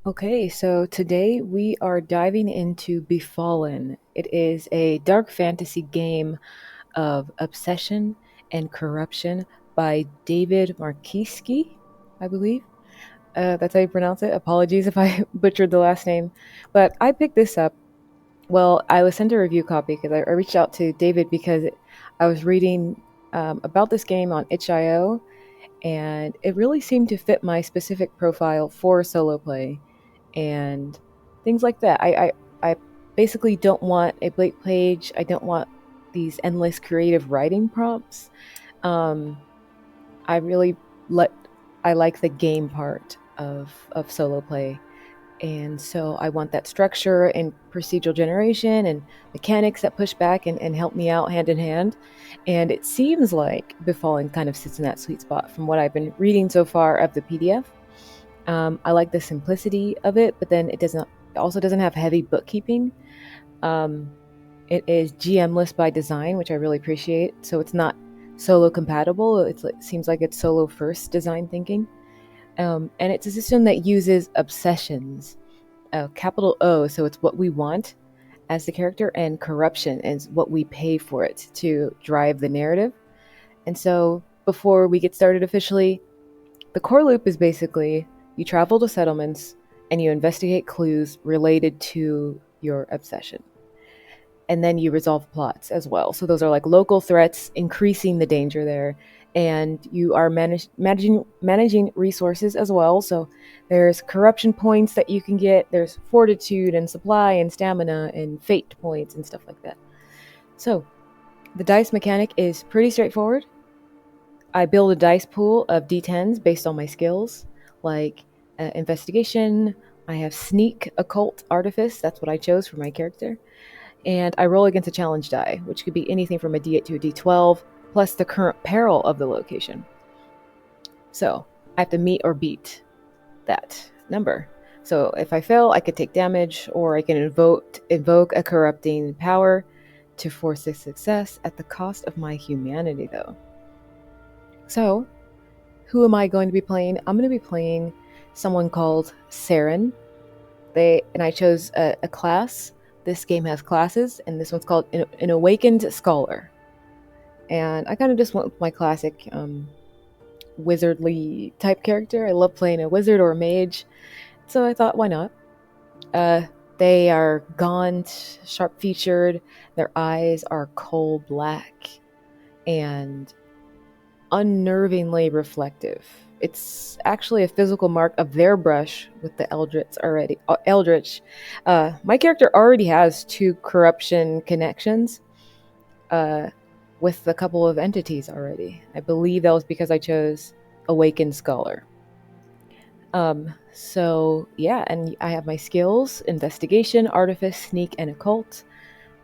Okay, so today we are diving into Befallen. It is a dark fantasy game of obsession and corruption by David Markiwsky, I believe. That's how you pronounce it. Apologies if I butchered the last name. But I picked this up. Well, I was sent a review copy because I reached out to David because I was reading about this game on itch.io, and it really seemed to fit my specific profile for solo play and things like that. I basically don't want a blank page. I don't want these endless creative writing prompts. Um, I really let I like the game part of solo play, and so I want that structure and procedural generation and mechanics that push back and help me out hand in hand. And it seems like Befallen kind of sits in that sweet spot from what I've been reading so far of the PDF. I like the simplicity of it, but then it also doesn't have heavy bookkeeping. Um, it is GMless by design, which I really appreciate. So it's not solo compatible. It seems like it's solo first design thinking. And it's a system that uses obsessions, capital O, so it's what we want as the character, and corruption is what we pay for it to drive the narrative. And so before we get started officially, the core loop is basically you travel to settlements and you investigate clues related to your obsession. And then you resolve plots as well. So those are like local threats, increasing the danger there. And you are managing resources as well. So there's corruption points that you can get. There's fortitude and supply and stamina and fate points and stuff like that. So the dice mechanic is pretty straightforward. I build a dice pool of d10s based on my skills, like investigation. I have sneak, occult, artifice. That's what I chose for my character. And I roll against a challenge die, which could be anything from a d8 to a d12, plus the current peril of the location. So I have to meet or beat that number. So if I fail, I could take damage, or I can invoke a corrupting power to force a success at the cost of my humanity, though. So, who am I going to be playing? I'm going to be playing someone called Serrin. I chose a class. This game has classes, and this one's called an Awakened Scholar. And I kind of just went with my classic wizardly type character. I love playing a wizard or a mage, so I thought, why not? They are gaunt, sharp-featured. Their eyes are coal black and unnervingly reflective. It's actually a physical mark of their brush with the Eldritch. My character already has two corruption connections with a couple of entities already. I believe that was because I chose Awakened Scholar. So yeah, and I have my skills: investigation, artifice, sneak, and occult.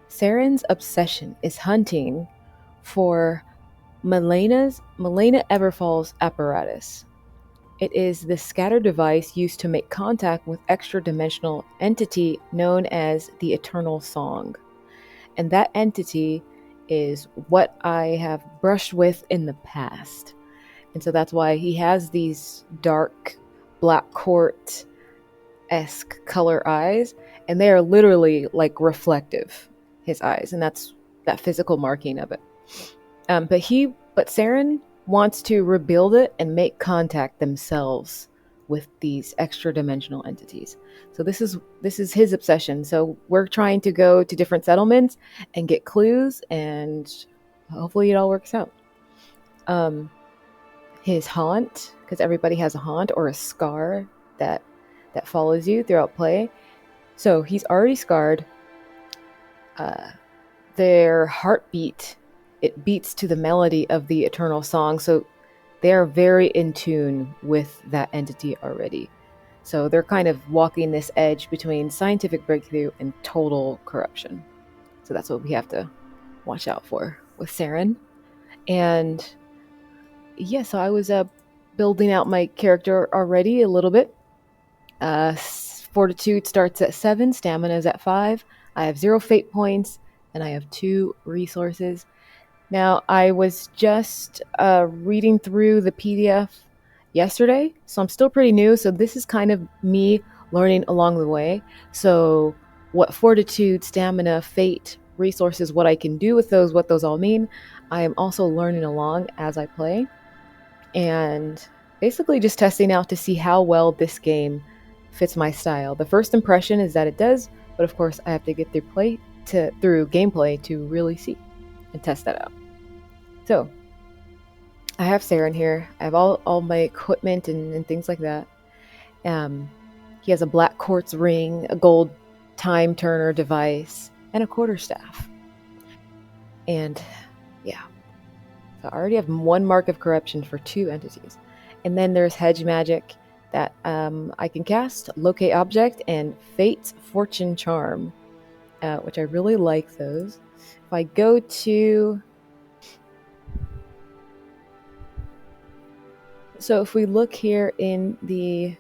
Serrin's obsession is hunting for Milena Everfall's apparatus. It is the scatter device used to make contact with extra-dimensional entity known as the Eternal Song. And that entity is what I have brushed with in the past. And so that's why he has these dark, black court-esque color eyes, and they are literally like reflective, his eyes, and that's that physical marking of it. But Serrin wants to rebuild it and make contact themselves with these extra dimensional entities. So this is his obsession. So we're trying to go to different settlements and get clues, and hopefully it all works out. His haunt, because everybody has a haunt or a scar that follows you throughout play. So he's already scarred. Their heartbeat, it beats to the melody of the Eternal Song, so they're very in tune with that entity already. So they're kind of walking this edge between scientific breakthrough and total corruption. So that's what we have to watch out for with Serrin. And yeah, so I was building out my character already a little bit. Fortitude starts at 7, stamina is at 5. I have 0 fate points, and I have 2 resources. Now, I was just reading through the PDF yesterday, so I'm still pretty new. So this is kind of me learning along the way. So what fortitude, stamina, fate, resources, what I can do with those, what those all mean, I am also learning along as I play. And basically just testing out to see how well this game fits my style. The first impression is that it does, but of course I have to get through gameplay to really see and test that out. So I have Serrin here. I have all my equipment and things like that. He has a black quartz ring, a gold time turner device, and a quarterstaff. And yeah, so I already have one mark of corruption for 2 entities. And then there's hedge magic that I can cast, locate object, and fate's fortune charm, which I really like those. If I go to... So if we look here in the...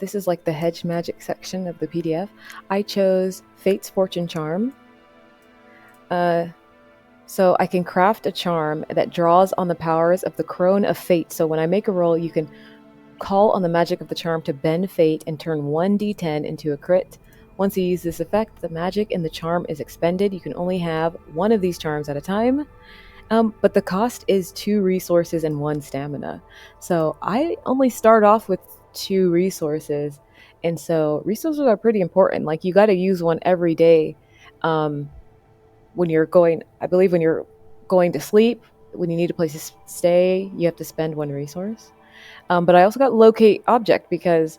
this is like the hedge magic section of the PDF. I chose fate's fortune charm. So I can craft a charm that draws on the powers of the Crone of Fate. So when I make a roll, you can call on the magic of the charm to bend fate and turn 1d10 into a crit. Once you use this effect, the magic in the charm is expended. You can only have one of these charms at a time, but the cost is 2 resources and 1 stamina. So I only start off with 2 resources, and so resources are pretty important. Like, you got to use one every day. When you're going to sleep, when you need a place to stay, you have to spend 1 resource. But I also got locate object because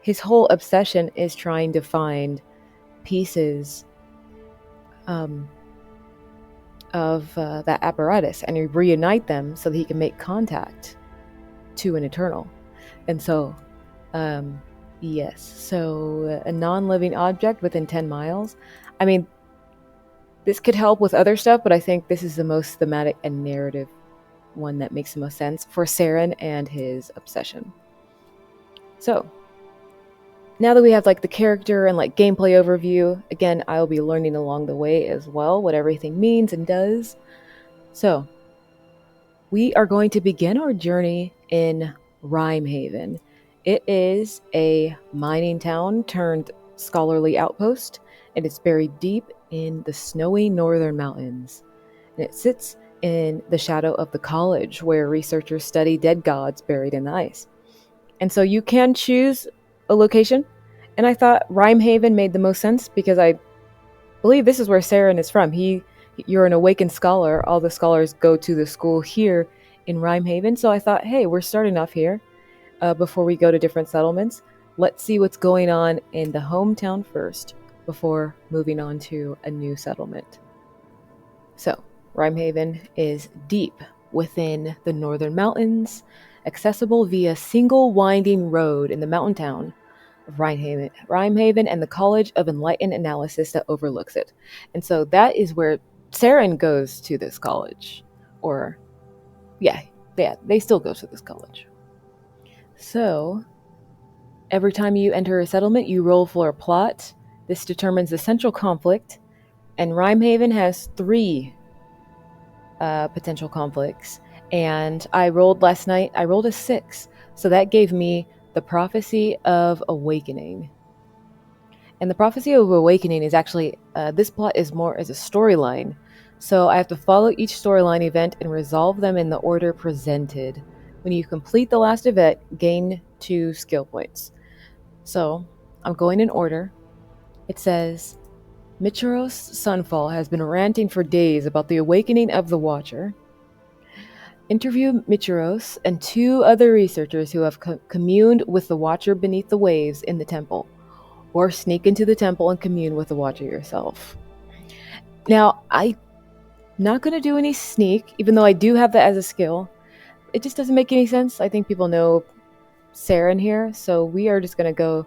his whole obsession is trying to find pieces of that apparatus and reunite them so that he can make contact to an eternal. And so, yes, so a non-living object within 10 miles. I mean, this could help with other stuff, but I think this is the most thematic and narrative one that makes the most sense for Serrin and his obsession. So, now that we have like the character and like gameplay overview, again, I'll be learning along the way as well what everything means and does. So, we are going to begin our journey in Rimehaven. It is a mining town turned scholarly outpost, and it's buried deep in the snowy northern mountains. And it sits in the shadow of the college where researchers study dead gods buried in the ice. And so you can choose a location. And I thought Rimehaven made the most sense because I believe this is where Serrin is from. You're an awakened scholar. All the scholars go to the school here in Rimehaven. So I thought, hey, we're starting off here before we go to different settlements. Let's see what's going on in the hometown first before moving on to a new settlement. So, Rimehaven is deep within the northern mountains, accessible via single winding road in the mountain town of Rimehaven and the College of Enlightened Analysis that overlooks it. And so that is where Serrin goes to this college. Or, yeah, they still go to this college. So, every time you enter a settlement, you roll for a plot. This determines the central conflict, and Rimehaven has 3 potential conflicts. And I rolled last night, I rolled a 6. So that gave me the Prophecy of Awakening. And the Prophecy of Awakening is actually, this plot is more as a storyline. So I have to follow each storyline event and resolve them in the order presented. When you complete the last event, gain 2 skill points. So I'm going in order. It says, Michiros Sunfall has been ranting for days about the awakening of the Watcher. Interview Michiros and 2 other researchers who have communed with the Watcher beneath the waves in the temple, or sneak into the temple and commune with the Watcher yourself. Now, I'm not going to do any sneak, even though I do have that as a skill. It just doesn't make any sense. I think people know Serrin here, so we are just going to go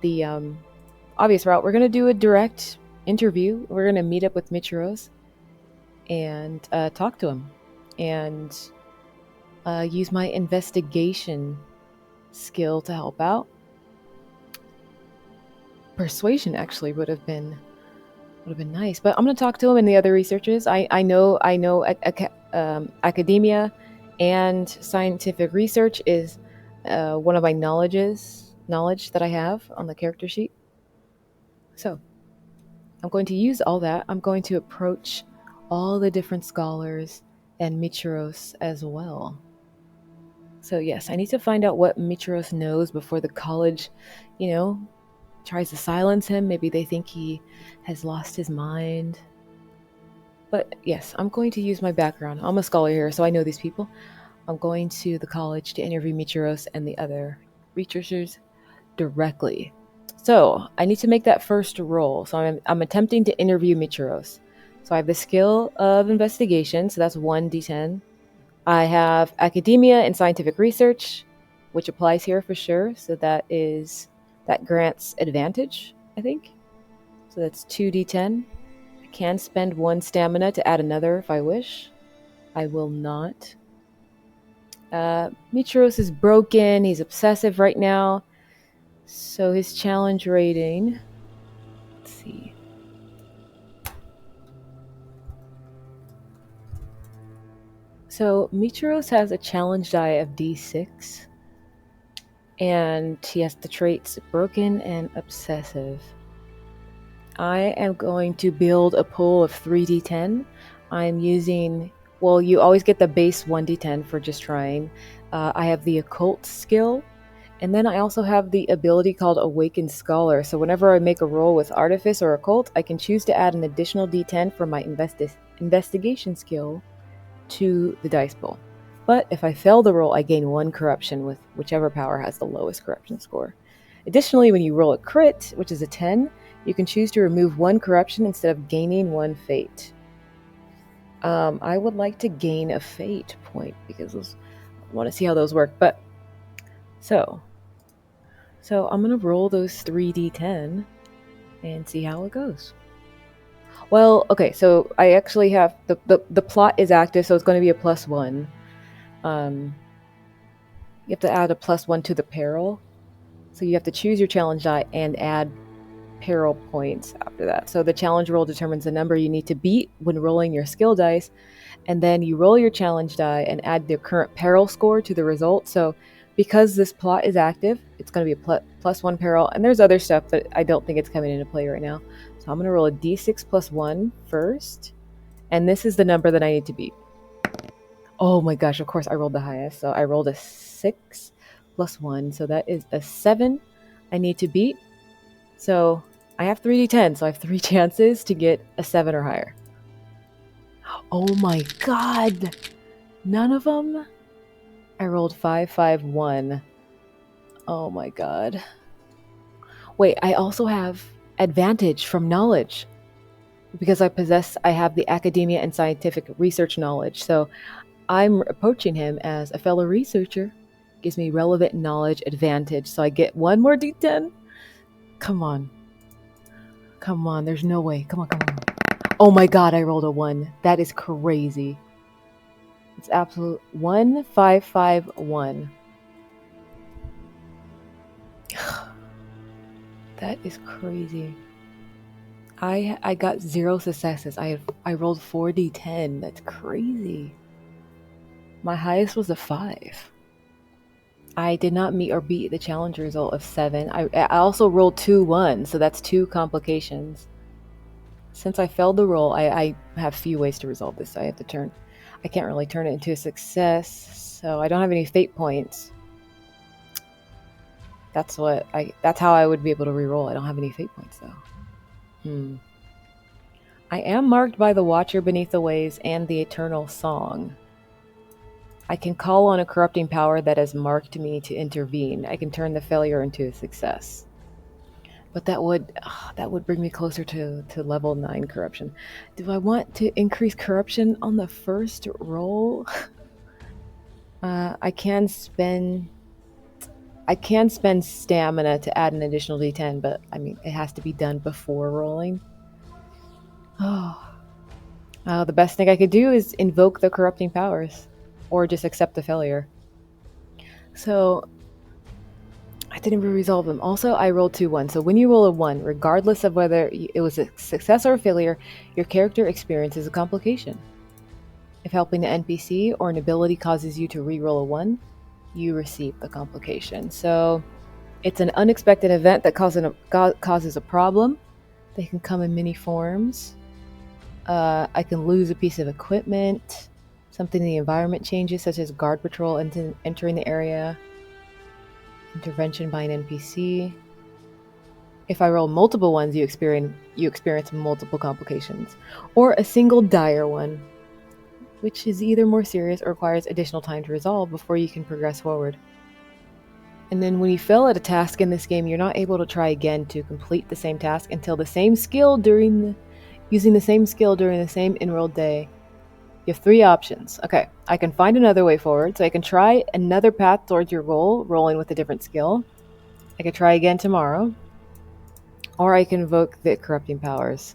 the obvious route. We're going to do a direct interview. We're going to meet up with Michiros and talk to him and use my investigation skill to help out. Persuasion actually would have been nice, but I'm going to talk to him and the other researchers. I know academia and scientific research is one of my knowledges knowledge that I have on the character sheet. So I'm going to use all that. I'm going to approach all the different scholars and Michiros as well. So yes, I need to find out what Michiros knows before the college, tries to silence him. Maybe they think he has lost his mind. But yes, I'm going to use my background. I'm a scholar here, so I know these people. I'm going to the college to interview Michiros and the other researchers directly. So I need to make that first roll. So I'm attempting to interview Michiros. So I have the skill of investigation, so that's 1d10. I have academia and scientific research, which applies here for sure. So that grants advantage, I think. So that's 2d10. I can spend 1 stamina to add another if I wish. I will not. Michiros is broken. He's obsessive right now. So his challenge rating, let's see. So Michiros has a challenge die of d6, and he has the traits broken and obsessive. I am going to build a pool of 3d10. I'm using, well, you always get the base 1d10 for just trying. I have the occult skill, and then I also have the ability called Awakens Scholar. So whenever I make a roll with Artifice or Occult, I can choose to add an additional d10 for my investigation skill to the dice pool. But if I fail the roll, I gain 1 corruption with whichever power has the lowest corruption score. Additionally, when you roll a crit, which is a 10, you can choose to remove 1 corruption instead of gaining 1 fate. I would like to gain a fate point because I want to see how those work. But so I'm going to roll those 3d10 and see how it goes. Well, okay, so I actually have the plot is active, so it's going to be a +1. You have to add a +1 to the peril. So you have to choose your challenge die and add peril points after that. So the challenge roll determines the number you need to beat when rolling your skill dice, and then you roll your challenge die and add the current peril score to the result. So because this plot is active, it's going to be a +1 peril, and there's other stuff, but I don't think it's coming into play right now. So I'm going to roll a d6 +1 first, and this is the number that I need to beat. Oh my gosh, of course I rolled the highest. So I rolled a 6 +1, so that is a 7 I need to beat. So I have 3d10, so I have 3 chances to get a 7 or higher. Oh my god! None of them? I rolled 5, 5, 1. Oh my god. Wait, I also have advantage from knowledge. Because I have the academia and scientific research knowledge. So I'm approaching him as a fellow researcher. Gives me relevant knowledge advantage. So I get 1 more d10. Come on. Come on, there's no way. Come on. Oh my god, I rolled a 1. That is crazy. It's absolute 1, 5, 5, 1. That is crazy. I got 0 successes. I rolled 4d10. That's crazy. My highest was a 5. I did not meet or beat the challenge result of 7. I also rolled 2 1s, so that's 2 complications. Since I failed the roll, I have few ways to resolve this. I can't really turn it into a success, so I don't have any fate points. That's how I would be able to reroll. I don't have any fate points though. I am marked by the Watcher Beneath the Waves and the Eternal Song. I can call on a corrupting power that has marked me to intervene. I can turn the failure into a success. But that would bring me closer to level 9 corruption. Do I want to increase corruption on the first roll? I can spend stamina to add an additional d10, but I mean it has to be done before rolling. The best thing I could do is invoke the corrupting powers, or just accept the failure. So I didn't resolve them. Also, I rolled 2 1s. So when you roll a 1, regardless of whether it was a success or a failure, your character experiences a complication. If helping an NPC or an ability causes you to re-roll a 1, you receive the complication. So It's an unexpected event that causes a problem. They can come in many forms. I can lose a piece of equipment. Something in the environment changes, such as guard patrol entering the area. Intervention by an NPC. If I roll multiple ones, you experience multiple complications. Or a single dire one, which is either more serious or requires additional time to resolve before you can progress forward. And then when you fail at a task in this game, you're not able to try again to complete the same task until using the same skill during the same in-world day. You have 3 options. Okay, I can find another way forward, so I can try another path towards your goal, rolling with a different skill. I could try again tomorrow. Or I can invoke the corrupting powers.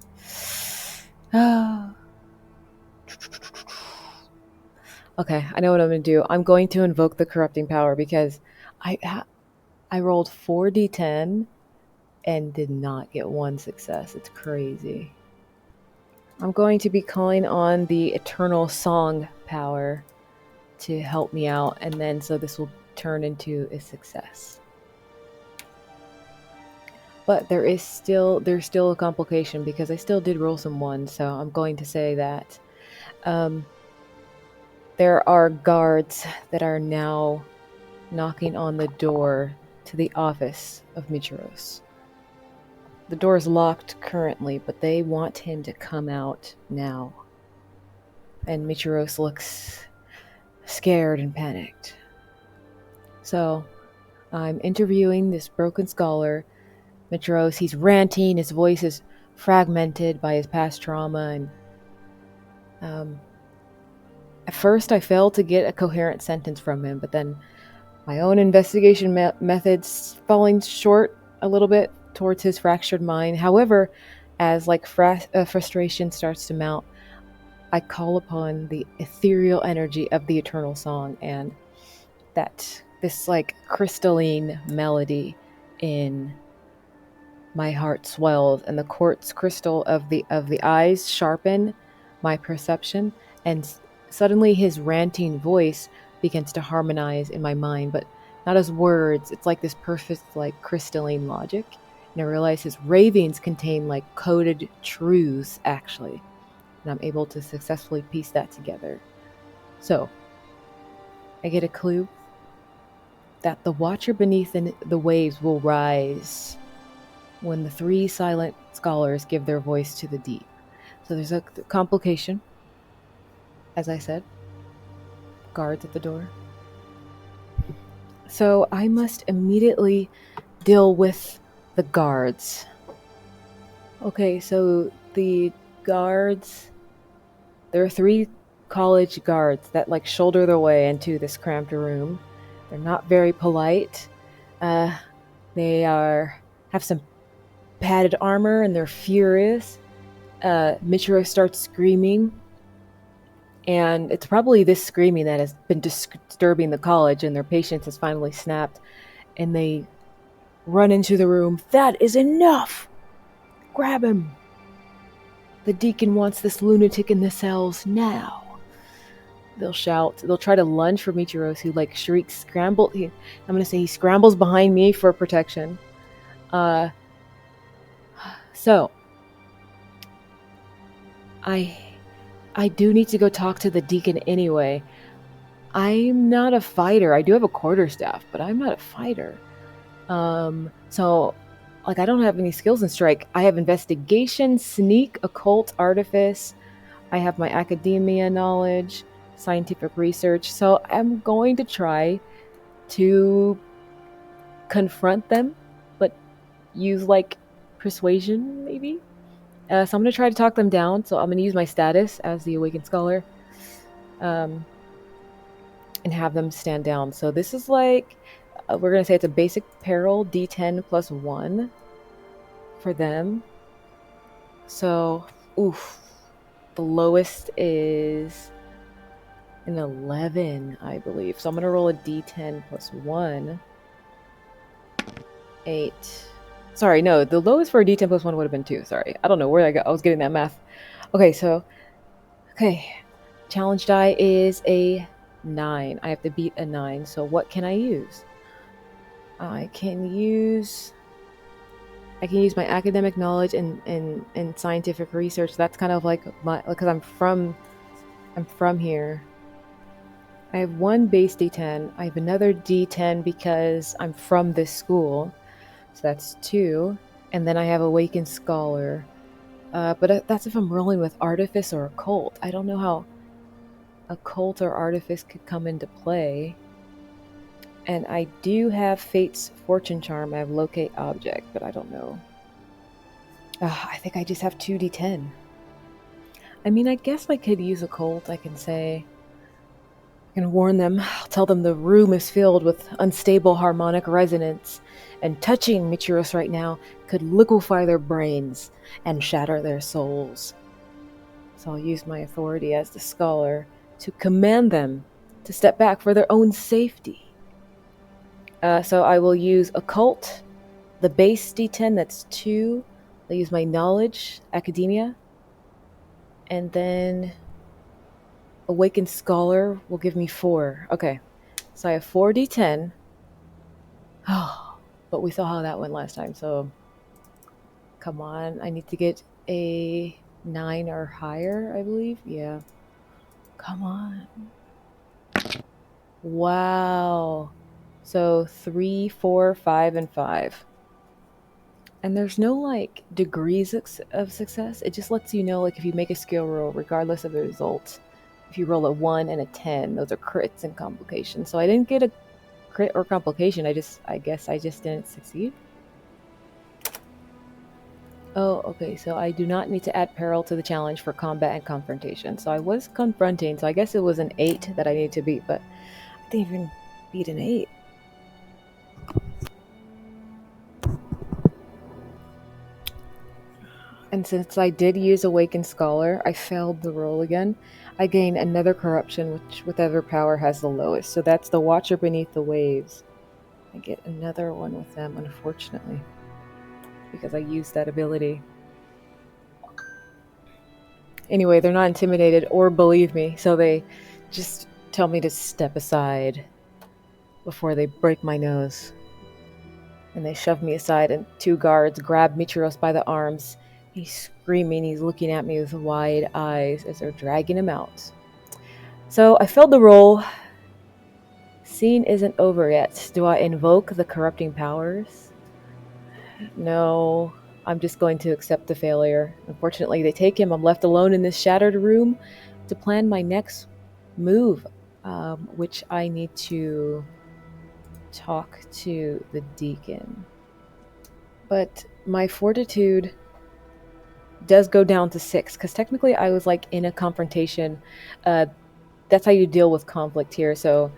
Okay, I know what I'm going to do. I'm going to invoke the corrupting power because I rolled 4d10 and did not get 1 success. It's crazy. I'm going to be calling on the Eternal Song power to help me out, and then so this will turn into a success. But there's still a complication because I still did roll some 1s, so I'm going to say that there are guards that are now knocking on the door to the office of Michiros. The door is locked currently, but they want him to come out now. And Michiros looks scared and panicked. So, I'm interviewing this broken scholar, Michiros. He's ranting, his voice is fragmented by his past trauma, and at first I failed to get a coherent sentence from him, but then my own investigation methods falling short a little bit towards his fractured mind. However, as frustration starts to mount, I call upon the ethereal energy of the Eternal Song, and this crystalline melody in my heart swells, and the quartz crystal of the eyes sharpen my perception, and suddenly his ranting voice begins to harmonize in my mind, but not as words. It's like this perfect, crystalline logic. And I realize his ravings contain, coded truths, actually. And I'm able to successfully piece that together. So, I get a clue that the watcher beneath the waves will rise when the 3 silent scholars give their voice to the deep. So there's a complication, as I said. Guards at the door. So I must immediately deal with the guards. Okay, so the guards... There are 3 college guards that shoulder their way into this cramped room. They're not very polite. They have some padded armor and they're furious. Michiro starts screaming, and it's probably this screaming that has been disturbing the college, and their patience has finally snapped, and they run into the room. That is enough! Grab him! The deacon wants this lunatic in the cells now. They'll shout. They'll try to lunge for Michiros, who shrieks, scramble. I'm gonna say he scrambles behind me for protection. So I do need to go talk to the deacon anyway. I'm not a fighter. I do have a quarterstaff, but I'm not a fighter. So I don't have any skills in strike. I have investigation, sneak, occult, artifice. I have my academia knowledge, scientific research. So I'm going to try to confront them, but use persuasion, maybe? So I'm going to try to talk them down. So I'm going to use my status as the Awakened Scholar and have them stand down. So this is we're going to say it's a basic peril, D10 plus 1 for them. So, the lowest is an 11, I believe. So I'm going to roll a D10 plus 1. 8. Sorry, no, the lowest for a D10 plus 1 would have been 2. Sorry. I don't know where I was getting that math. Okay, challenge die is a 9. I have to beat a 9. So what can I use? I can use my academic knowledge and scientific research. That's kind of like because I'm from here. I have one base D10. I have another D10 because I'm from this school, so that's 2. And then I have Awakened Scholar. But that's if I'm rolling with Artifice or Occult. I don't know how Occult or Artifice could come into play. And I do have Fate's Fortune Charm. I have Locate Object, but I don't know. I think I just have 2d10. I mean, I guess I could use Occult. I can warn them. I'll tell them the room is filled with unstable harmonic resonance, and touching Michiros right now could liquefy their brains and shatter their souls. So I'll use my authority as the scholar to command them to step back for their own safety. So I will use Occult, the base D10, that's 2. I'll use my knowledge, academia, and then Awakened Scholar will give me 4. Okay, so I have 4d10. Oh, but we saw how that went last time, so come on. I need to get a 9 or higher, I believe. Yeah. Come on. Wow. So 3, 4, 5, and 5. And there's no like degrees of success. It just lets you know like if you make a skill roll, regardless of the results. If you roll a 1 and a 10, those are crits and complications. So I didn't get a crit or complication. I guess I just didn't succeed. Oh, okay. So I do not need to add peril to the challenge for combat and confrontation. So I was confronting, so I guess it was an 8 that I needed to beat, but I didn't even beat an 8. And since I did use Awakened Scholar, I failed the roll again. I gain another corruption, which whichever power has the lowest. So that's the Watcher Beneath the Waves. I get another one with them, unfortunately, because I used that ability. Anyway, they're not intimidated or believe me, so they just tell me to step aside before they break my nose. And they shove me aside, and 2 guards grab Michiros by the arms. He's screaming, he's looking at me with wide eyes as they're dragging him out. So I failed the roll. Scene isn't over yet. Do I invoke the corrupting powers? No, I'm just going to accept the failure. Unfortunately, they take him. I'm left alone in this shattered room to plan my next move, which I need to talk to the deacon. But my fortitude does go down to 6, because technically I was like in a confrontation. That's how you deal with conflict here. So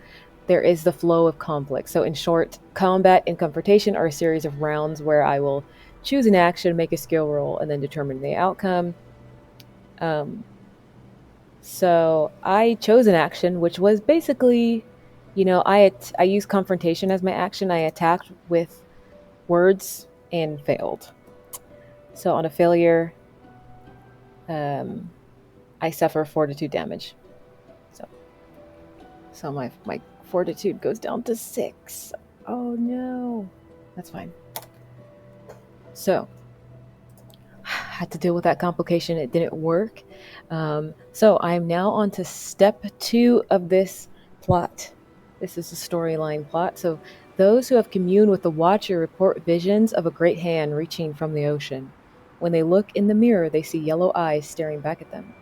there is the flow of conflict. So in short, combat and confrontation are a series of rounds where I will choose an action, make a skill roll, and then determine the outcome. So I chose an action, which was basically, I used confrontation as my action. I attacked with words and failed. So on a failure, I suffer fortitude damage. So my fortitude goes down to 6. Oh no. That's fine. So I had to deal with that complication. It didn't work. So I'm now on to step 2 of this plot. This is the storyline plot. So those who have communed with the Watcher report visions of a great hand reaching from the ocean. When they look in the mirror, they see yellow eyes staring back at them.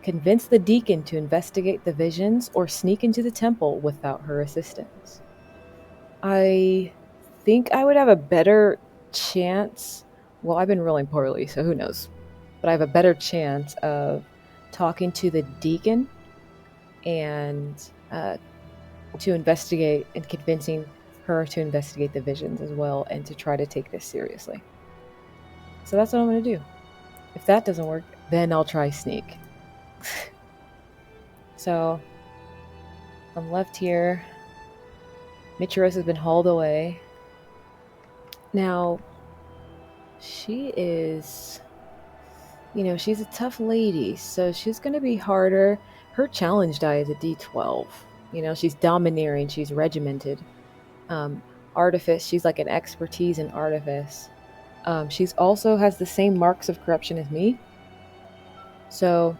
Convince the deacon to investigate the visions or sneak into the temple without her assistance. I think I would have a better chance. Well, I've been rolling poorly, so who knows? But I have a better chance of talking to the deacon and to investigate and convincing her to investigate the visions as well and to try to take this seriously. So that's what I'm going to do. If that doesn't work, then I'll try sneak. So I'm left here. Michiros has been hauled away. Now, she is, she's a tough lady, so she's going to be harder. Her challenge die is a D12. She's domineering, she's regimented. artifice. She's like an expertise in artifice. She's also has the same marks of corruption as me. So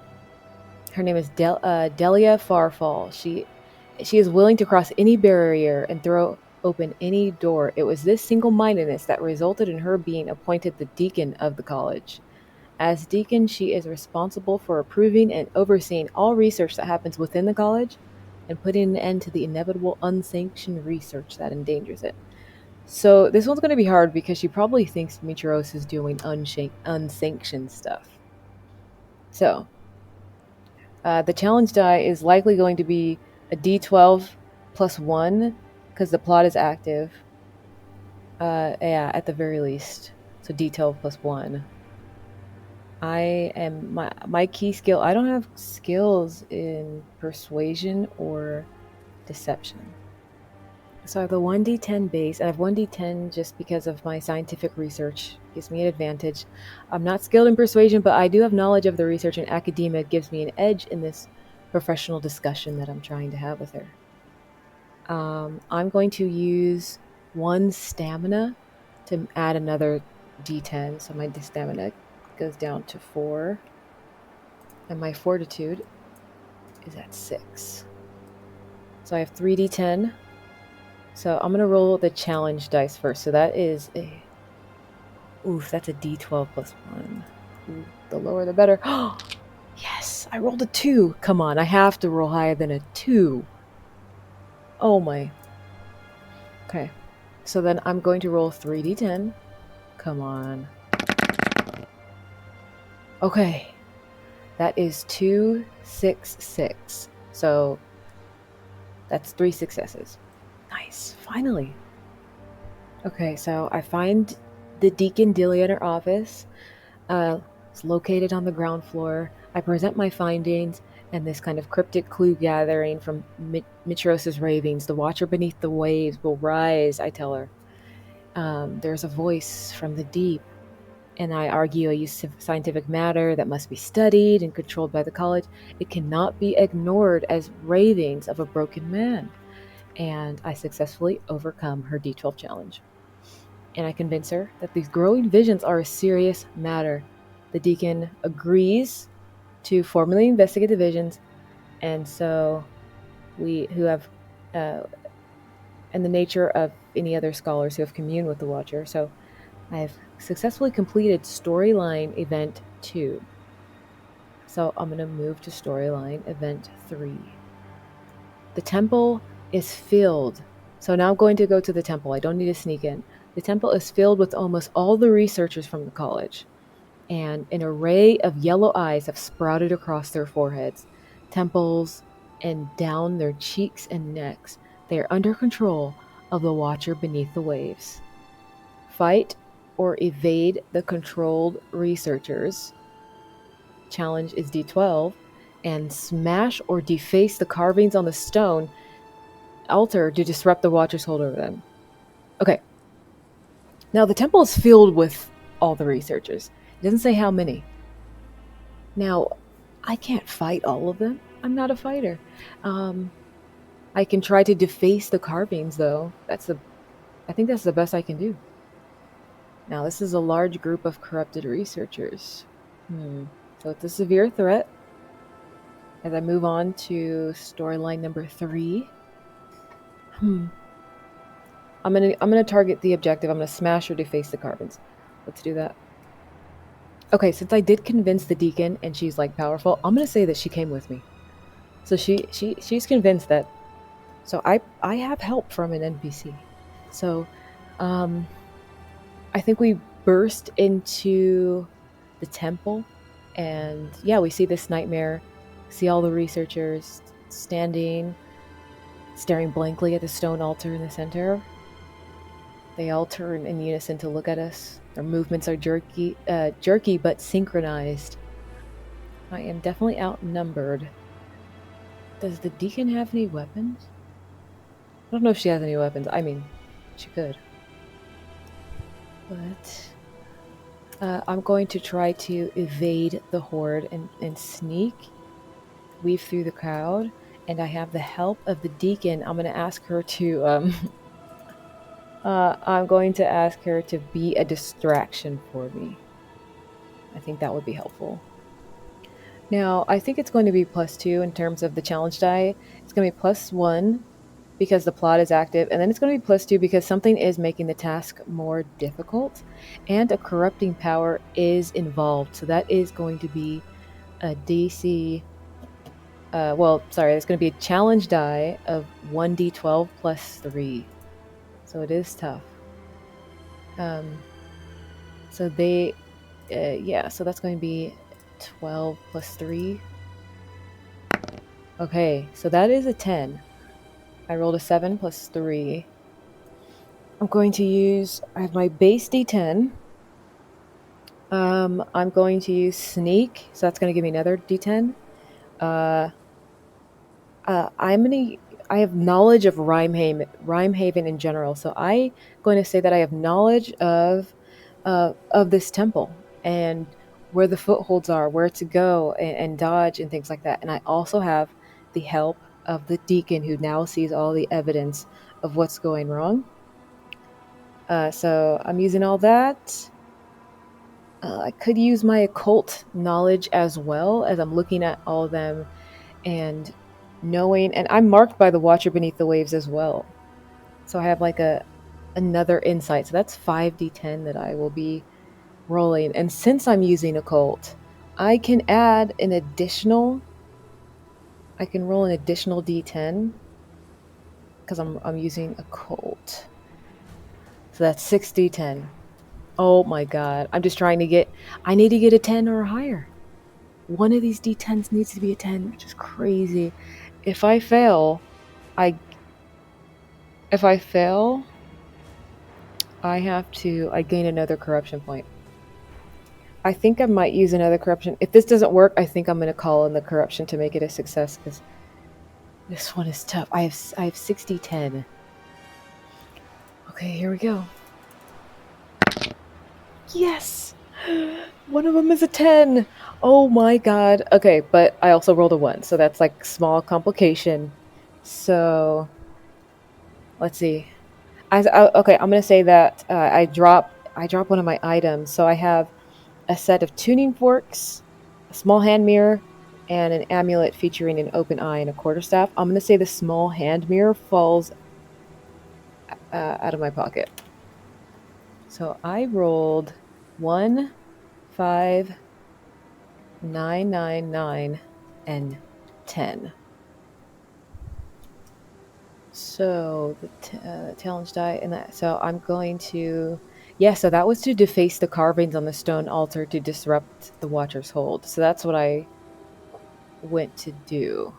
her name is Delia Farfall. She is willing to cross any barrier and throw open any door. It was this single-mindedness that resulted in her being appointed the deacon of the college. As deacon, she is responsible for approving and overseeing all research that happens within the college and putting an end to the inevitable unsanctioned research that endangers it. So this one's going to be hard because she probably thinks Mitros is doing unsanctioned stuff. So the challenge die is likely going to be a d12 plus 1 because the plot is active. Yeah, at the very least. So d12 plus 1. I am my key skill. I don't have skills in persuasion or deception. So I have the 1d10 base. I have 1d10 just because of my scientific research. Gives me an advantage. I'm not skilled in persuasion, but I do have knowledge of the research, and academia gives me an edge in this professional discussion that I'm trying to have with her. I'm going to use 1 stamina to add another d10. So my stamina goes down to 4. And my fortitude is at 6. So I have 3d10. So I'm going to roll the challenge dice first. So that is a... Oof, that's a d12 plus 1. Ooh, the lower the better. Yes, I rolled a 2. Come on, I have to roll higher than a 2. Oh my. Okay, so then I'm going to roll 3d10. Come on. Okay, that is 2, 6, 6. So that's 3 successes. Nice, finally. Okay, so I find the Deacon Delia in her office. It's located on the ground floor. I present my findings and this kind of cryptic clue gathering from Mitros' ravings. The watcher beneath the waves will rise, I tell her. There's a voice from the deep, and I argue a use of scientific matter that must be studied and controlled by the college. It cannot be ignored as ravings of a broken man. And I successfully overcome her D12 challenge. And I convince her that these growing visions are a serious matter. The deacon agrees to formally investigate the visions, and so we who have and the nature of any other scholars who have communed with the Watcher. So I have successfully completed storyline event 2. So I'm going to move to storyline event 3. The temple is filled. So now I'm going to go to the temple. I don't need to sneak in. The temple is filled with almost all the researchers from the college, and an array of yellow eyes have sprouted across their foreheads, temples, and down their cheeks and necks. They are under control of the Watcher beneath the waves. Fight or evade the controlled researchers. Challenge is D12. And smash or deface the carvings on the stone altar to disrupt the Watcher's hold over them. Okay. Now the temple is filled with all the researchers. It doesn't say how many. Now, I can't fight all of them. I'm not a fighter. I can try to deface the carvings, though. I think that's the best I can do. Now, this is a large group of corrupted researchers. So it's a severe threat. As I move on to storyline number 3. I'm gonna target the objective. I'm gonna smash or deface the carvings. Let's do that. Okay, since I did convince the deacon and she's like powerful, I'm gonna say that she came with me. So she's convinced that. So I have help from an NPC. So I think we burst into the temple, and yeah, we see this nightmare, see all the researchers standing, staring blankly at the stone altar in the center. They all turn in unison to look at us. Their movements are jerky but synchronized. I am definitely outnumbered. Does the deacon have any weapons? I don't know if she has any weapons. I mean, she could. But I'm going to try to evade the horde and sneak, weave through the crowd, and I have the help of the deacon. I'm going to ask her to I'm going to ask her to be a distraction for me. I think that would be helpful. Now, I think it's going to be +2 in terms of the challenge die. It's going to be +1 because the plot is active, and then it's going to be +2 because something is making the task more difficult, and a corrupting power is involved. So that is going to be a DC. It's going to be a challenge die of 1d12 +3. So it is tough. So they, so that's going to be 12 +3. Okay, so that is a 10. I rolled a 7 +3. I'm going to use, I have my base D10. I'm going to use sneak, so that's going to give me another D10. I have knowledge of Rhymehaven in general, so I'm going to say that I have knowledge of this temple and where the footholds are, where to go and dodge and things like that. And I also have the help of the deacon who now sees all the evidence of what's going wrong. So I'm using all that. I could use my occult knowledge as well as I'm looking at all of them and knowing, and I'm marked by the Watcher Beneath the Waves as well. So I have like another insight. So that's 5d10 that I will be rolling. And since I'm using occult, I can add an additional. I can roll an additional d10 because I'm using occult. So that's 6d10. Oh my god! I'm just trying to get. I need to get a 10 or higher. One of these d10s needs to be a 10, which is crazy. If I fail, I gain another corruption point. I think I might use another corruption. If this doesn't work, I think I'm going to call in the corruption to make it a success because this one is tough. I have 60-10. Okay, here we go. Yes! One of them is a 10! Oh my god. Okay, but I also rolled a 1, so that's like small complication. So, let's see. Okay, I'm going to say that I drop one of my items. So I have a set of tuning forks, a small hand mirror, and an amulet featuring an open eye and a quarterstaff. I'm going to say the small hand mirror falls out of my pocket. So I rolled 1, 5, 9, 9, 9, and 10. So the challenge die, and that. So I'm going to. Yeah, so that was to deface the carvings on the stone altar to disrupt the Watcher's hold. So that's what I went to do.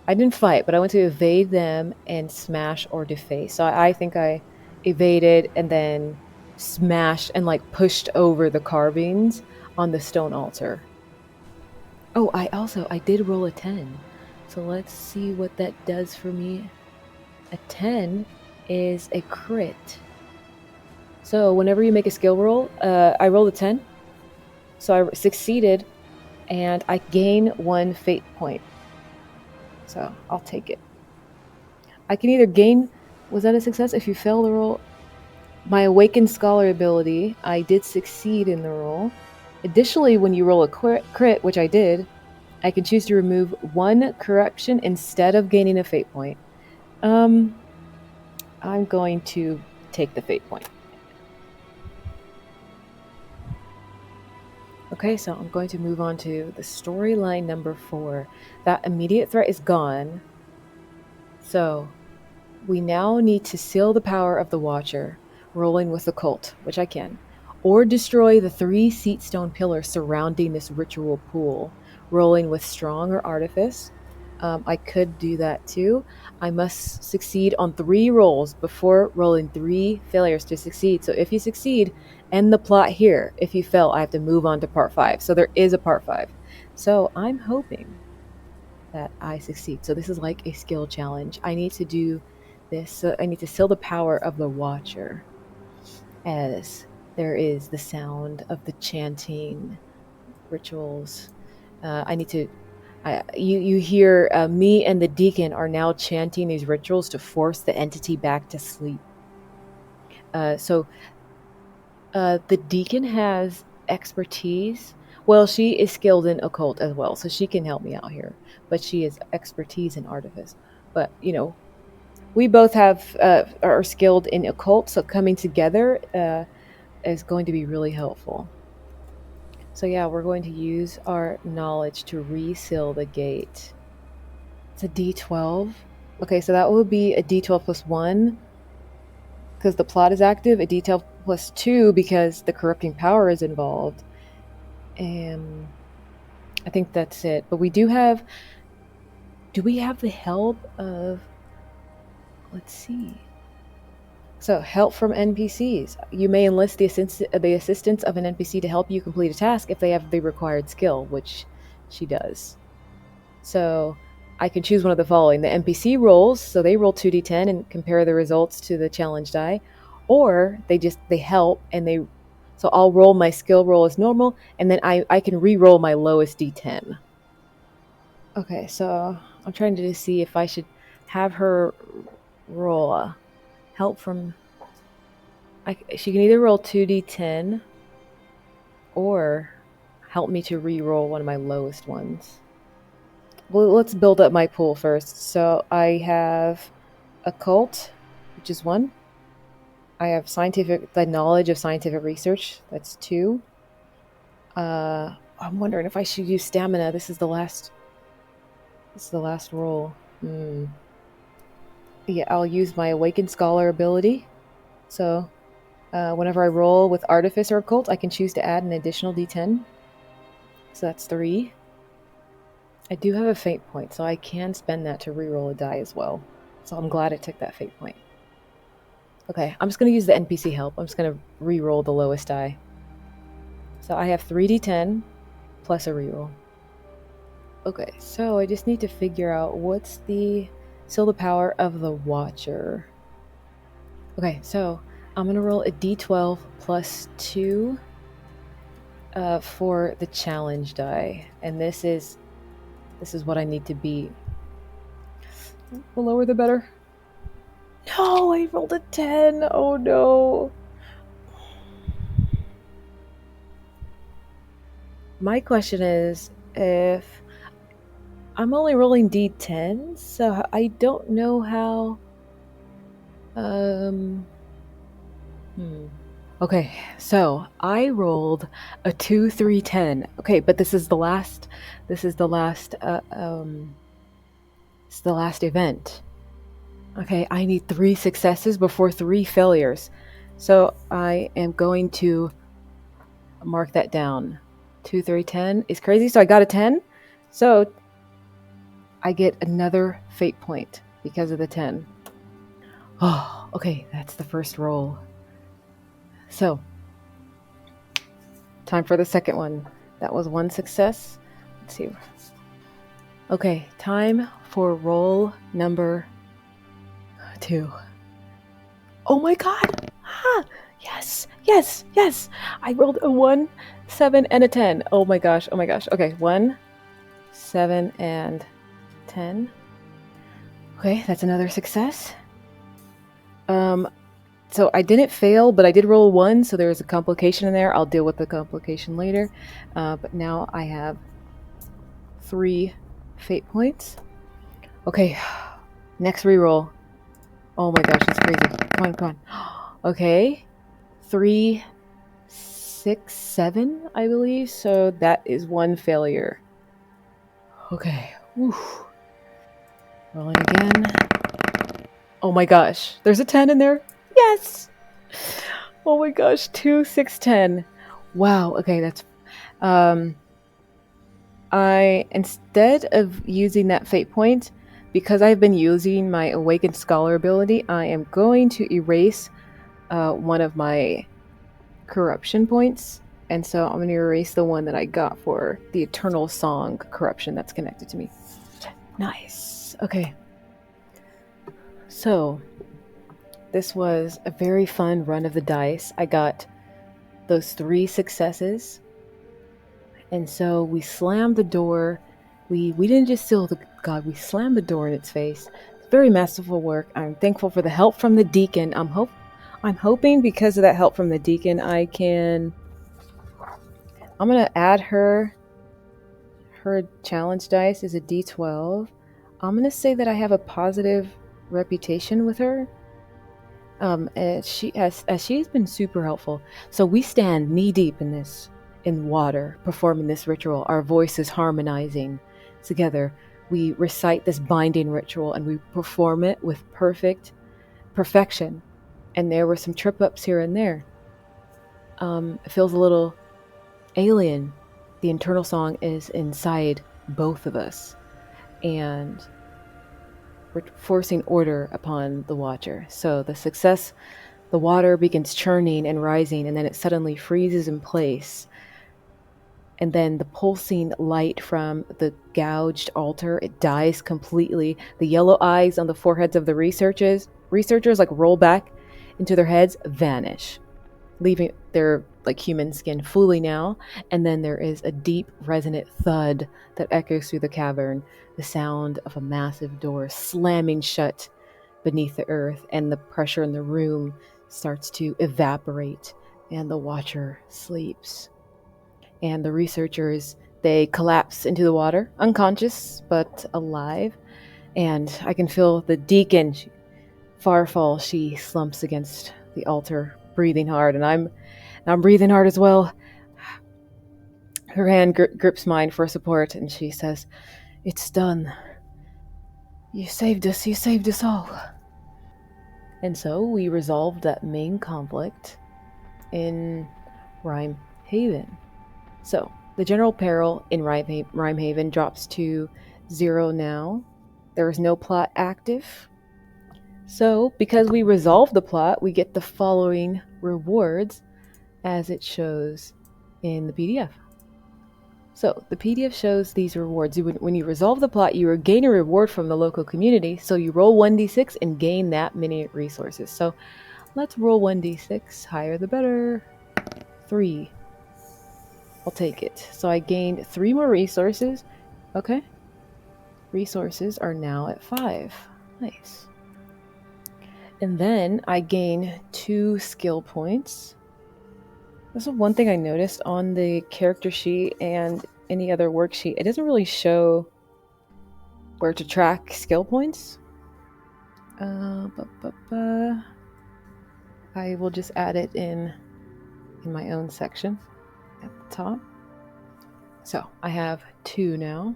I didn't fight, but I went to evade them and smash or deface. So I think I evaded and then smashed and like pushed over the carvings on the stone altar. Oh, I did roll a 10. So let's see what that does for me. A 10 is a crit. So whenever you make a skill roll, I rolled a 10. So I succeeded, and I gain 1 fate point. So I'll take it. I can either gain... Was that a success? If you fail the roll... My Awakened Scholar ability, I did succeed in the roll. Additionally, when you roll a crit, which I did, I can choose to remove 1 corruption instead of gaining a fate point. I'm going to take the fate point. Okay, so I'm going to move on to the storyline number 4. That immediate threat is gone. So, we now need to seal the power of the Watcher, rolling with occult, which I can, or destroy the 3 seat stone pillars surrounding this ritual pool, rolling with strong or artifice. I could do that too. I must succeed on 3 rolls before rolling 3 failures to succeed. So if you succeed, end the plot here. If you fail, I have to move on to part 5. So there is a part 5. So I'm hoping that I succeed. So this is like a skill challenge. I need to do this. So I need to seal the power of the Watcher, as there is the sound of the chanting rituals. I need to... you hear me and the deacon are now chanting these rituals to force the entity back to sleep. So the deacon has expertise. Well, she is skilled in occult as well, so she can help me out here. But she has expertise in artifice. But we both are skilled in occult, so coming together is going to be really helpful. So yeah, we're going to use our knowledge to reseal the gate. It's a D12. Okay, so that will be a D12 plus 1 because the plot is active, a D12 plus 2 because the corrupting power is involved. And I think that's it. But we do we have the help of, let's see. So, help from NPCs. You may enlist the assistance of an NPC to help you complete a task if they have the required skill, which she does. So, I can choose one of the following. The NPC rolls, so they roll 2d10 and compare the results to the challenge die, or they help and so I'll roll my skill roll as normal, and then I can re-roll my lowest d10. Okay, so I'm trying to see if I should have her roll help from... she can either roll 2d10 or help me to re-roll one of my lowest ones. Well, let's build up my pool first. So I have occult, which is 1. I have the knowledge of scientific research. That's 2. I'm wondering if I should use stamina. This is the last roll. Yeah, I'll use my Awakened Scholar ability. So whenever I roll with Artifice or Occult, I can choose to add an additional d10. So that's 3. I do have a fate point, so I can spend that to reroll a die as well. So I'm glad I took that fate point. Okay, I'm just going to use the NPC help. I'm just going to reroll the lowest die. So I have 3d10 plus a reroll. Okay, so I just need to figure out what's the power of the Watcher. Okay, so I'm going to roll a d12 plus 2 for the challenge die. And this is what I need to beat. The lower the better. No, I rolled a 10. Oh no. My question is, if I'm only rolling d10s, so I don't know how... Okay, so I rolled a 2, 3, 10. Okay, but this is the last event. Okay, I need 3 successes before 3 failures. So I am going to mark that down. 2, 3, 10 is crazy, so I got a 10. So I get another fate point because of the 10. Oh, okay, that's the first roll. So, time for the second one. That was 1 success. Let's see. Okay, time for roll number 2. Oh my god! Ah, yes! I rolled a 1, 7, and a 10. Oh my gosh. Okay, 1, 7, and 10. Okay, that's another success. So I didn't fail, but I did roll a 1, so there's a complication in there. I'll deal with the complication later. But now I have 3 fate points. Okay, next reroll. Oh my gosh, that's crazy. Come on. Okay, 3, 6, 7, I believe. So that is 1 failure. Okay, whew. Rolling again. Oh my gosh, there's a 10 in there. Yes! Oh my gosh, 2, 6, 10. Wow, okay, that's... I, instead of using that fate point, because I've been using my Awakened Scholar ability, I am going to erase one of my corruption points. And so I'm going to erase the one that I got for the Eternal Song corruption that's connected to me. Nice. Okay. So, this was a very fun run of the dice. I got those 3 successes. And so we slammed the door. We didn't just seal the god, we slammed the door in its face. It's very masterful work. I'm thankful for the help from the deacon. I'm I'm hoping because of that help from the deacon, I'm gonna add her challenge dice is a D12. I'm gonna say that I have a positive reputation with her. As she's been super helpful. So we stand knee deep in water, performing this ritual. Our voices harmonizing together. We recite this binding ritual and we perform it with perfection. And there were some trip ups here and there. It feels a little alien. The internal song is inside both of us, and we're forcing order upon the watcher. So the water begins churning and rising, and then it suddenly freezes in place. And then the pulsing light from the gouged altar, it dies completely. The yellow eyes on the foreheads of the researchers like roll back into their heads, vanish, leaving their like human skin fully now. And then there is a deep resonant thud that echoes through the cavern, the sound of a massive door slamming shut beneath the earth, and the pressure in the room starts to evaporate, and the watcher sleeps. And the researchers, they collapse into the water, unconscious but alive. And I can feel the deacon, Farfall, she slumps against the altar, breathing hard, and I'm breathing hard as well. Her hand grips mine for support, and she says, "It's done. You saved us all." And so we resolved that main conflict in Rhyme Haven. So the general peril in Rhyme Haven drops to 0 now. There is no plot active. So because we resolved the plot, we get the following rewards as it shows in the PDF. So the PDF shows these rewards. When you resolve the plot, you gain a reward from the local community. So you roll 1d6 and gain that many resources. So let's roll 1d6. Higher the better. 3. I'll take it. So I gained 3 more resources. Okay. Resources are now at 5. Nice. And then I gain 2 skill points. This is one thing I noticed on the character sheet and any other worksheet. It doesn't really show where to track skill points. I will just add it in my own section at the top. So I have 2 now.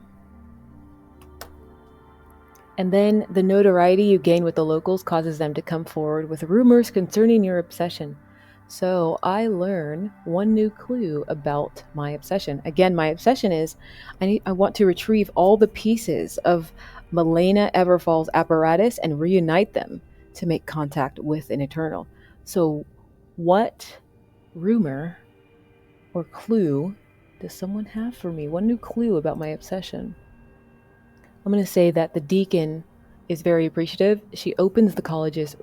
And then the notoriety you gain with the locals causes them to come forward with rumors concerning your obsession. So I learn 1 new clue about my obsession. Again, my obsession is I want to retrieve all the pieces of Milena Everfall's apparatus and reunite them to make contact with an Eternal. So what rumor or clue does someone have for me? 1 new clue about my obsession. I'm going to say that the deacon is very appreciative. She opens the college's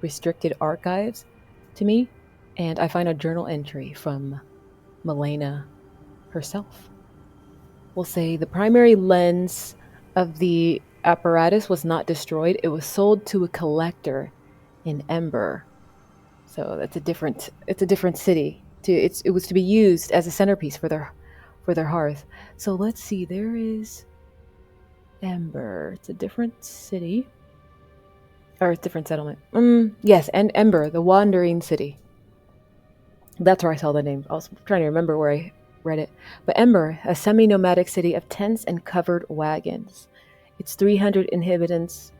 restricted archives to me, and I find a journal entry from Milena herself. We'll say the primary lens of the apparatus was not destroyed. It was sold to a collector in Ember. So it's a different city. It was to be used as a centerpiece for their hearth. So let's see. There is Ember. It's a different city. Or a different settlement. Yes, and Ember, the wandering city. That's where I saw the name. I was trying to remember where I read it. But Ember, a semi-nomadic city of tents and covered wagons. Its 300 inhabitants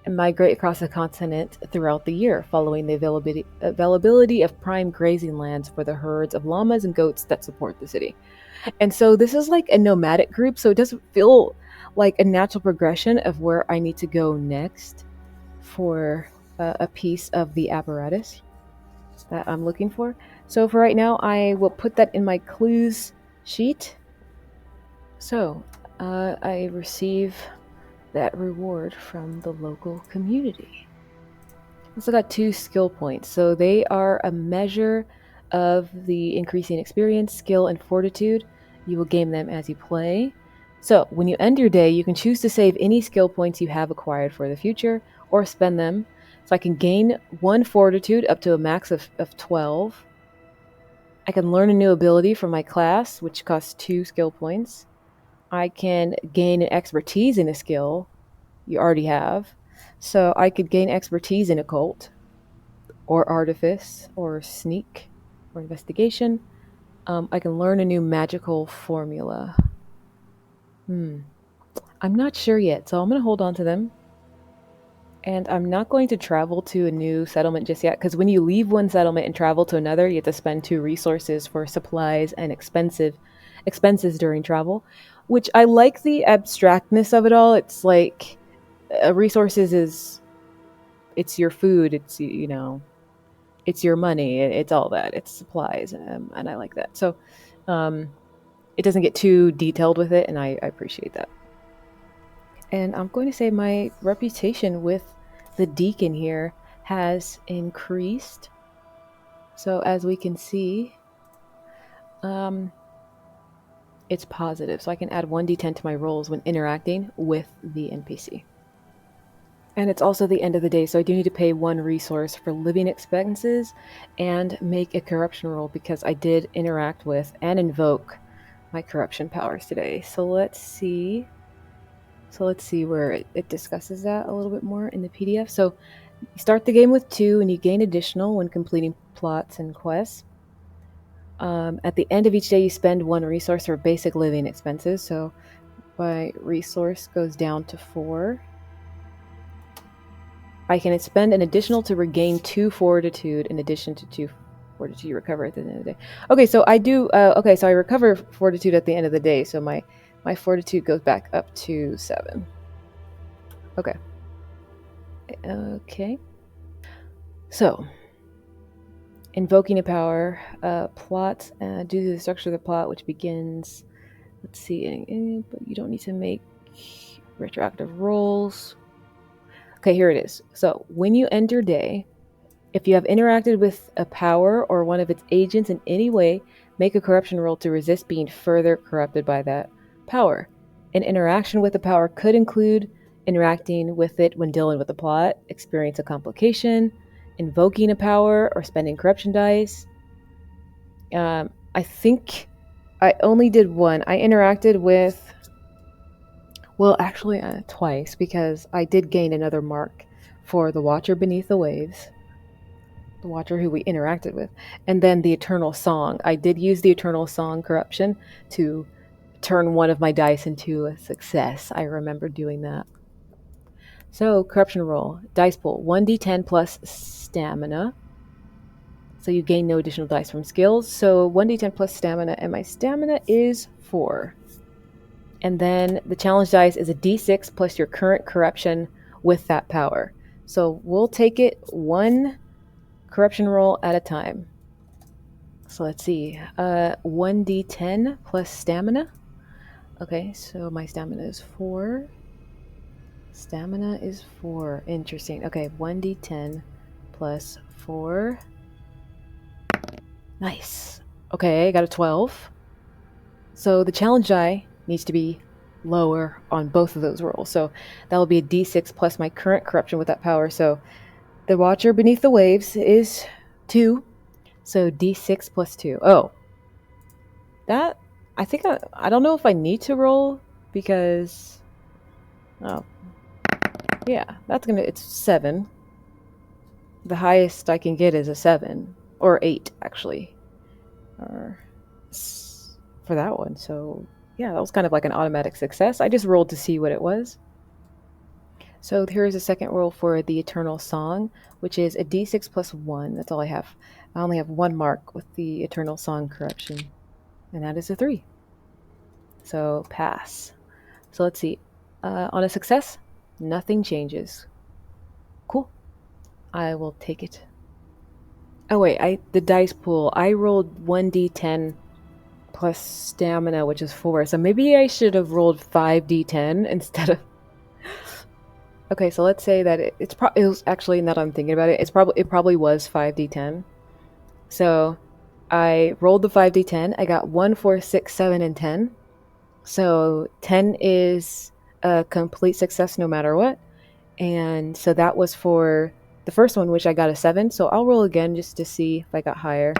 migrate across the continent throughout the year, following the availability of prime grazing lands for the herds of llamas and goats that support the city. And so this is like a nomadic group, so it doesn't feel like a natural progression of where I need to go next for a piece of the apparatus that I'm looking for. So for right now, I will put that in my clues sheet. So I receive that reward from the local community. Also got 2 skill points. So they are a measure of the increasing experience, skill, and fortitude. You will gain them as you play. So when you end your day, you can choose to save any skill points you have acquired for the future or spend them. So I can gain 1 fortitude up to a max of 12. I can learn a new ability from my class, which costs 2 skill points. I can gain an expertise in a skill you already have. So I could gain expertise in occult, or artifice, or sneak, or investigation. I can learn a new magical formula. I'm not sure yet, so I'm going to hold on to them. And I'm not going to travel to a new settlement just yet, because when you leave one settlement and travel to another, you have to spend 2 resources for supplies and expenses during travel, which I like the abstractness of it all. It's like resources it's your food, it's, it's your money, it's all that, it's supplies, and I like that. So it doesn't get too detailed with it, and I appreciate that. And I'm going to say my reputation with the deacon here has increased. So as we can see, it's positive. So I can add 1d10 to my rolls when interacting with the NPC. And it's also the end of the day, so I do need to pay 1 resource for living expenses and make a corruption roll, because I did interact with and invoke my corruption powers today. So let's see where it discusses that a little bit more in the PDF. So you start the game with 2, and you gain additional when completing plots and quests. At the end of each day, you spend 1 resource for basic living expenses. So my resource goes down to 4. I can spend an additional to regain 2 fortitude in addition to 2 fortitude you recover at the end of the day. Okay, so I do. Okay, so I recover fortitude at the end of the day. So my fortitude goes back up to 7. Okay. Okay. So, invoking a power, plot, due to the structure of the plot, which begins, let's see, but you don't need to make retroactive rolls. Okay, here it is. So, when you end your day, if you have interacted with a power or one of its agents in any way, make a corruption roll to resist being further corrupted by that power. An interaction with the power could include interacting with it when dealing with the plot, experience a complication, invoking a power, or spending corruption dice. I think I only did 1. I interacted with, well, actually twice, because I did gain another mark for the Watcher Beneath the Waves, the Watcher who we interacted with, and then the Eternal Song. I did use the Eternal Song corruption to turn one of my dice into a success. I remember doing that. So, corruption roll. Dice pool. 1d10 plus stamina. So you gain no additional dice from skills. So 1d10 plus stamina, and my stamina is 4. And then the challenge dice is a d6 plus your current corruption with that power. So we'll take it 1 corruption roll at a time. So let's see. 1d10 plus stamina. Okay, so my stamina is 4. Stamina is 4. Interesting. Okay, 1d10 plus 4. Nice. Okay, I got a 12. So the challenge die needs to be lower on both of those rolls. So that will be a d6 plus my current corruption with that power. So the Watcher Beneath the Waves is 2. So d6 plus 2. Oh. That, I think, I don't know if I need to roll, because, oh, yeah, it's 7. The highest I can get is a 7, or 8, actually, or for that one. So yeah, that was kind of like an automatic success. I just rolled to see what it was. So here's a second roll for the Eternal Song, which is a d6 plus 1. That's all I have. I only have 1 mark with the Eternal Song corruption, and that is a 3. So pass. So let's see. On a success, nothing changes. Cool. I will take it. Oh wait, the dice pool. I rolled 1d10 plus stamina, which is 4. So maybe I should have rolled 5d10 instead of. Okay, so let's say that it was actually, now that I'm thinking about it, it probably was 5d10. So I rolled the 5d10. I got 1, 4, 6, 7, and 10. So 10 is a complete success no matter what. And so that was for the first one, which I got a 7. So I'll roll again just to see if I got higher.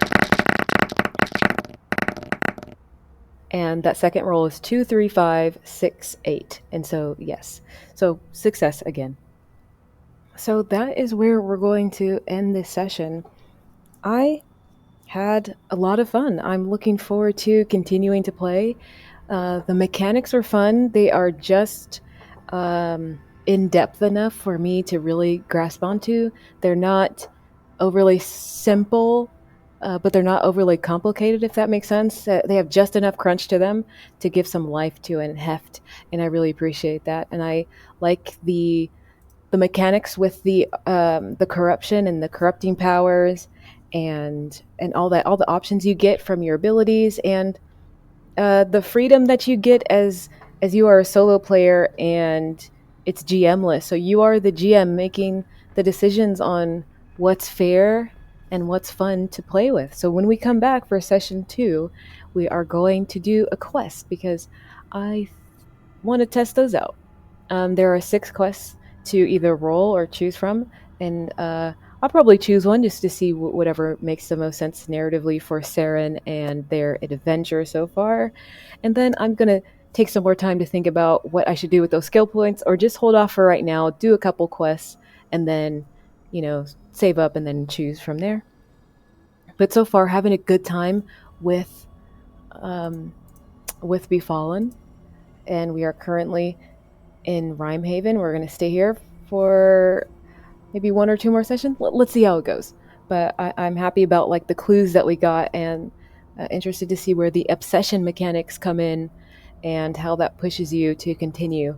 And that second roll is 2, 3, 5, 6, 8. And so, yes. So success again. So that is where we're going to end this session. I had a lot of fun. I'm looking forward to continuing to play. The mechanics are fun. They are just in depth enough for me to really grasp onto. They're not overly simple, but they're not overly complicated, if that makes sense. They have just enough crunch to them to give some life to it and heft, and I really appreciate that. And I like the mechanics with the corruption and the corrupting powers and all the options you get from your abilities, and the freedom that you get as you are a solo player and it's GMless. So you are the GM making the decisions on what's fair and what's fun to play with. So when we come back for session 2, we are going to do a quest because I want to test those out. There are 6 quests to either roll or choose from, and I'll probably choose one just to see whatever makes the most sense narratively for Serrin and their adventure so far. And then I'm going to take some more time to think about what I should do with those skill points, or just hold off for right now, do a couple quests, and then, save up and then choose from there. But so far, having a good time with Befallen, and we are currently in Rhymehaven. We're going to stay here for maybe 1 or 2 more sessions. Let's see how it goes. But I'm happy about like the clues that we got, and interested to see where the obsession mechanics come in and how that pushes you to continue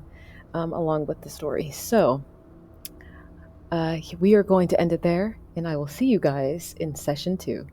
along with the story. So we are going to end it there, and I will see you guys in session 2.